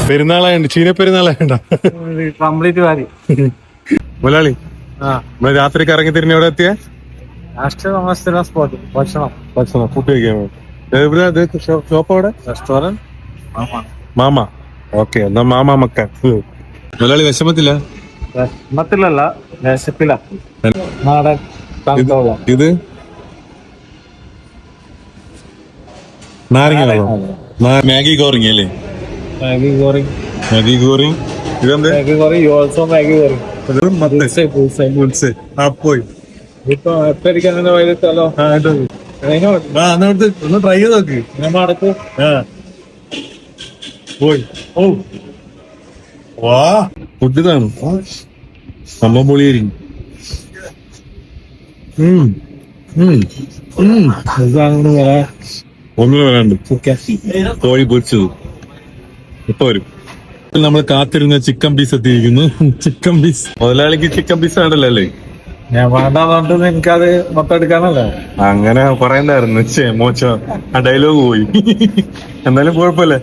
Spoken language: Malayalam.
പെരുന്നാളായുണ്ട്, ചീന പെരുന്നാളായുണ്ട കംപ്ലീറ്റ് വാരി. മുതലാളി നമ്മള് രാത്രിക്ക് ഇറങ്ങി തിരിഞ്ഞ് എവിടെ എത്തിയ സ്പോട്ട് ഭക്ഷണം ഭക്ഷണം ഫുഡ് കഴിക്കാൻ ഷോപ്പ് അവിടെ റെസ്റ്റോറന്റ് മാമ. ഓക്കെ, എന്നാ മാമ മക്ക. മുതലാളി വിഷമത്തില്ല? മത്തിലല്ല, വിശപ്പില. നാടൻ തണുത്തോളം. ഇത് നാരങ്ങ വെള്ളം, മാഗി ഗോറിങ് അല്ലേ? മാഗി ഗോറി. മാഗി ഗോറിങ്. ഇതെന്ത്? Maggi Ghori. You also Maggi Ghori. പോയി ഇപ്പൊ എപ്പടിക്കാൻ വൈകിട്ടല്ലോ. ഒന്ന് ട്രൈ ചെയ്ത് നോക്ക്. മടക്കും. പോയി. ഓ വാ, ഫുഡ് ഇതാണ് സംഭവം പൊളിയായിരിക്കും. ഒന്നിനും വരാണ്ട് കോഴി പൊരിച്ചത് ഇപ്പൊ വരും. നമ്മൾ കാത്തിരുന്ന ചിക്കൻ പീസ് എത്തിയിരിക്കുന്നു. ചിക്കൻ പീസ് മുതലാളിക്ക് ചിക്കൻ പീസ് വേണ്ടല്ലോ അല്ലേ? ഞാൻ വേണ്ടാന്നുണ്ട് എനിക്കത് മൊത്തം എടുക്കാനല്ലേ. അങ്ങനെ പറയണ്ടായിരുന്നു. മോശം ആ ഡയലോഗ് പോയി. എന്നാലും കുഴപ്പമില്ല.